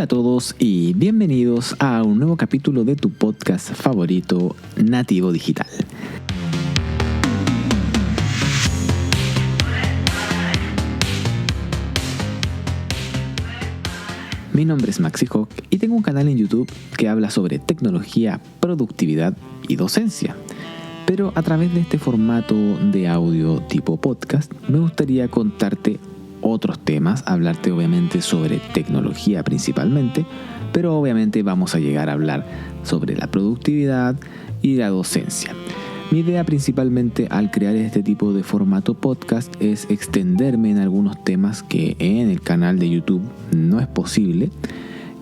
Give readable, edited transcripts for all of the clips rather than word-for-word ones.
Hola a todos y bienvenidos a un nuevo capítulo de tu podcast favorito, Nativo Digital. Mi nombre es Maxi Hawk y tengo un canal en YouTube que habla sobre tecnología, productividad y docencia. Pero a través de este formato de audio tipo podcast, me gustaría contarte otros temas, hablarte obviamente sobre tecnología principalmente, pero obviamente vamos a llegar a hablar sobre la productividad y la docencia. Mi idea principalmente al crear este tipo de formato podcast es extenderme en algunos temas que en el canal de YouTube no es posible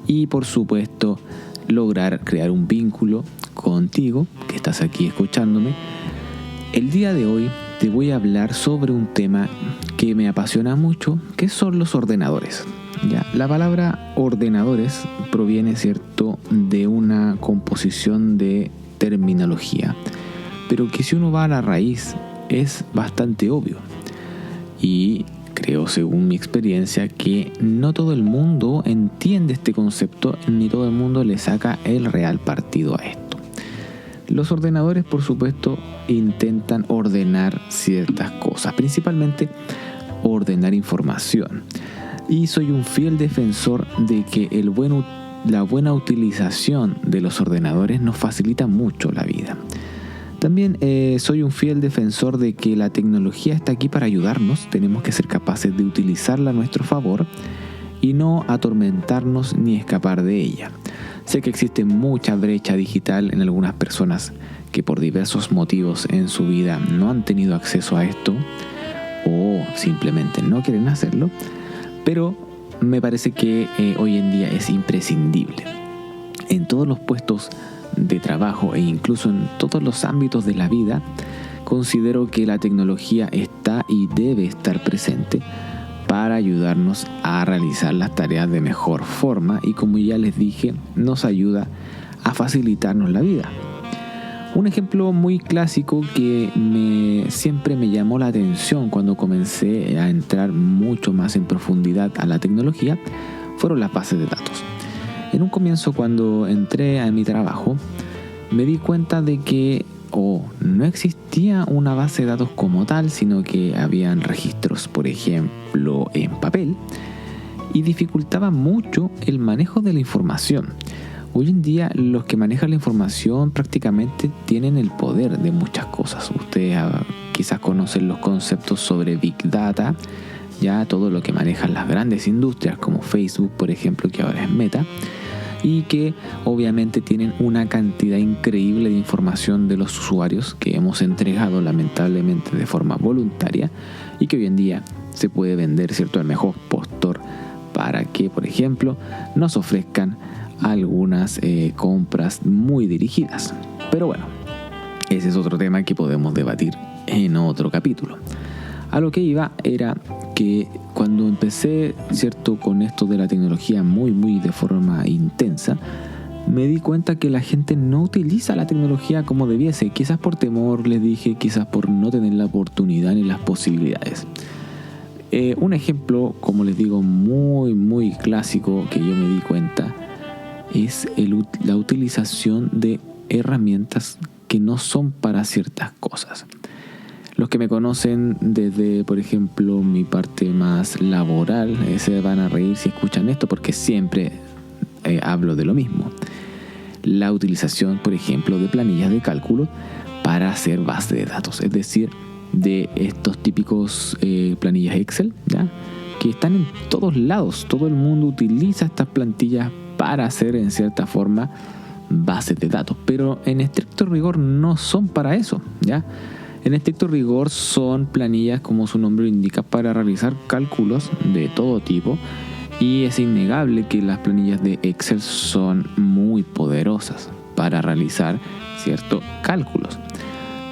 y por supuesto lograr crear un vínculo contigo que estás aquí escuchándome. El día de hoy te voy a hablar sobre un tema que me apasiona mucho, que son los ordenadores. Ya, la palabra ordenadores proviene, ¿cierto?, de una composición de terminología, pero que si uno va a la raíz es bastante obvio. Y creo, según mi experiencia, que no todo el mundo entiende este concepto ni todo el mundo le saca el real partido a esto. Los ordenadores, por supuesto, intentan ordenar ciertas cosas, principalmente ordenar información. Y soy un fiel defensor de que la buena utilización de los ordenadores nos facilita mucho la vida. También soy un fiel defensor de que la tecnología está aquí para ayudarnos, tenemos que ser capaces de utilizarla a nuestro favor y no atormentarnos ni escapar de ella. Sé que existe mucha brecha digital en algunas personas que por diversos motivos en su vida no han tenido acceso a esto o simplemente no quieren hacerlo, pero me parece que hoy en día es imprescindible. En todos los puestos de trabajo e incluso en todos los ámbitos de la vida, considero que la tecnología está y debe estar presente para ayudarnos a realizar las tareas de mejor forma y, como ya les dije, nos ayuda a facilitarnos la vida. Un ejemplo muy clásico que siempre me llamó la atención cuando comencé a entrar mucho más en profundidad a la tecnología fueron las bases de datos. En un comienzo, cuando entré a mi trabajo, me di cuenta de que no existía una base de datos como tal, sino que habían registros, por ejemplo, en papel, y dificultaba mucho el manejo de la información. Hoy en día los que manejan la información prácticamente tienen el poder de muchas cosas. Ustedes quizás conocen los conceptos sobre Big Data, ya todo lo que manejan las grandes industrias como Facebook, por ejemplo, que ahora es Meta, y que obviamente tienen una cantidad increíble de información de los usuarios que hemos entregado lamentablemente de forma voluntaria y que hoy en día se puede vender, ¿cierto?, al mejor postor para que, por ejemplo, nos ofrezcan algunas compras muy dirigidas. Pero bueno, ese es otro tema que podemos debatir en otro capítulo. A lo que iba era que cuando empecé, ¿cierto?, con esto de la tecnología muy de forma intensa, me di cuenta que la gente no utiliza la tecnología como debiese. Quizás por temor, les dije, quizás por no tener la oportunidad ni las posibilidades. Un ejemplo, como les digo, muy clásico que yo me di cuenta es la utilización de herramientas que no son para ciertas cosas. Los que me conocen desde, por ejemplo, mi parte más laboral, se van a reír si escuchan esto porque siempre hablo de lo mismo. La utilización, por ejemplo, de planillas de cálculo para hacer base de datos, es decir, de estos típicos planillas Excel, ¿ya?, que están en todos lados. Todo el mundo utiliza estas plantillas para hacer, en cierta forma, bases de datos, pero en estricto rigor no son para eso, ¿ya? En estricto rigor son planillas, como su nombre indica, para realizar cálculos de todo tipo, y es innegable que las planillas de Excel son muy poderosas para realizar ciertos cálculos.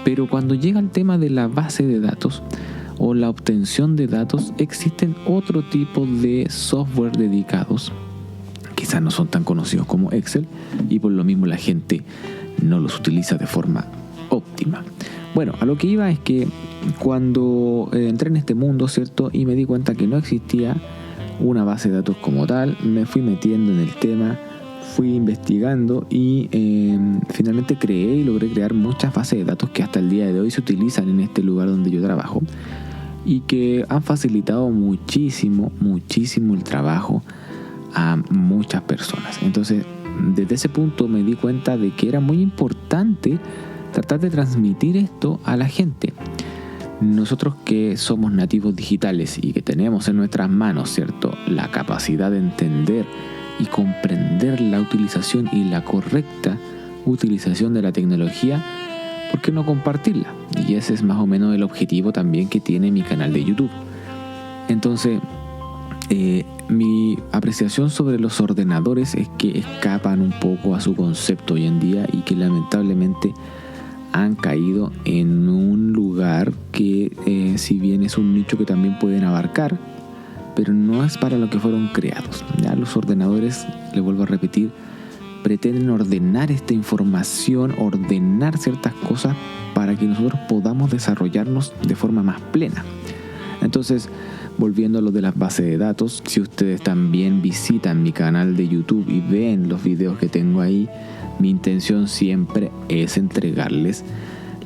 Pero cuando llega el tema de la base de datos o la obtención de datos, existen otro tipo de software dedicados. Quizás no son tan conocidos como Excel y por lo mismo la gente no los utiliza de forma óptima. Bueno, a lo que iba es que cuando entré en este mundo, ¿cierto?, y me di cuenta que no existía una base de datos como tal, me fui metiendo en el tema, fui investigando y finalmente creé y logré crear muchas bases de datos que hasta el día de hoy se utilizan en este lugar donde yo trabajo y que han facilitado muchísimo el trabajo a muchas personas. Entonces, desde ese punto me di cuenta de que era muy importante tratar de transmitir esto a la gente. Nosotros que somos nativos digitales y que tenemos en nuestras manos, ¿cierto?, la capacidad de entender y comprender la utilización y la correcta utilización de la tecnología, ¿por qué no compartirla? Y ese es más o menos el objetivo también que tiene mi canal de YouTube. Entonces, mi apreciación sobre los ordenadores es que escapan un poco a su concepto hoy en día y que lamentablemente han caído en un lugar que si bien es un nicho que también pueden abarcar, pero no es para lo que fueron creados. Ya los ordenadores, le vuelvo a repetir, pretenden ordenar esta información, ordenar ciertas cosas para que nosotros podamos desarrollarnos de forma más plena. Entonces, volviendo a lo de las bases de datos, si ustedes también visitan mi canal de YouTube y ven los videos que tengo ahí, mi intención siempre es entregarles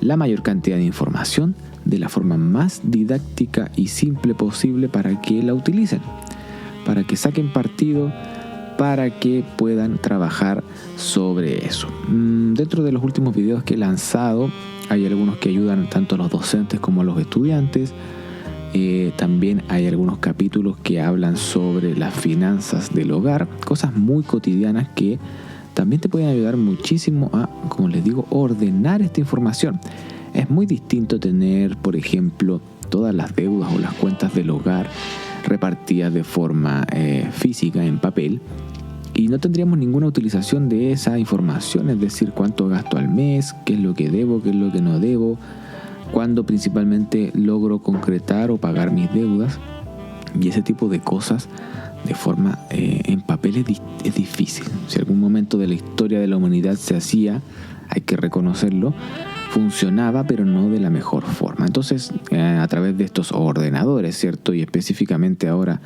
la mayor cantidad de información de la forma más didáctica y simple posible para que la utilicen, para que saquen partido, para que puedan trabajar sobre eso. Dentro de los últimos videos que he lanzado, hay algunos que ayudan tanto a los docentes como a los estudiantes. También hay algunos capítulos que hablan sobre las finanzas del hogar, cosas muy cotidianas que también te pueden ayudar muchísimo a, como les digo, ordenar esta información. Es muy distinto tener, por ejemplo, todas las deudas o las cuentas del hogar repartidas de forma física en papel y no tendríamos ninguna utilización de esa información, es decir, cuánto gasto al mes, qué es lo que debo, qué es lo que no debo, cuándo principalmente logro concretar o pagar mis deudas y ese tipo de cosas de forma en papel es difícil. Si algún momento de la historia de la humanidad se hacía, hay que reconocerlo, funcionaba pero no de la mejor forma. Entonces a través de estos ordenadores, ¿cierto? Y específicamente ahora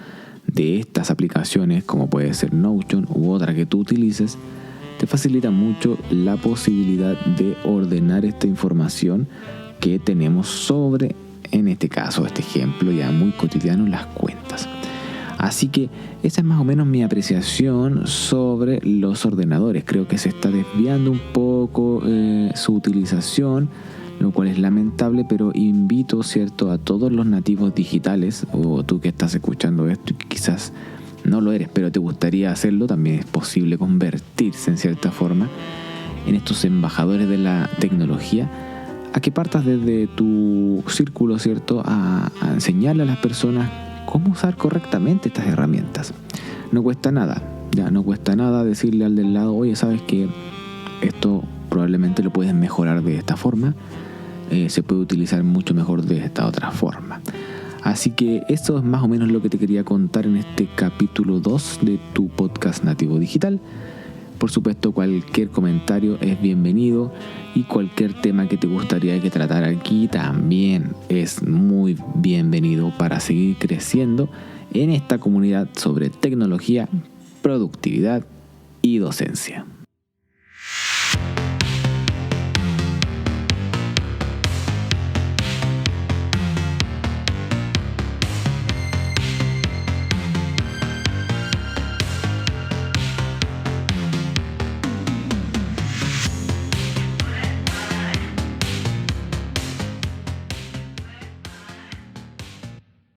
de estas aplicaciones como puede ser Notion u otra que tú utilices, te facilita mucho la posibilidad de ordenar esta información que tenemos sobre, en este caso, este ejemplo ya muy cotidiano, las cuentas. Así que esa es más o menos mi apreciación sobre los ordenadores. Creo que se está desviando un poco su utilización, lo cual es lamentable, pero invito, ¿cierto?, a todos los nativos digitales, o tú que estás escuchando esto y que quizás no lo eres, pero te gustaría hacerlo, también es posible convertirse en cierta forma en estos embajadores de la tecnología, a que partas desde tu círculo, ¿cierto?, a enseñarle a las personas cómo usar correctamente estas herramientas. No cuesta nada, ya no cuesta nada decirle al del lado, oye, sabes que esto probablemente lo puedes mejorar de esta forma, se puede utilizar mucho mejor de esta otra forma. Así que eso es más o menos lo que te quería contar en este capítulo 2 de tu podcast Nativo Digital. Por supuesto, cualquier comentario es bienvenido y cualquier tema que te gustaría que tratara aquí también es muy bienvenido para seguir creciendo en esta comunidad sobre tecnología, productividad y docencia.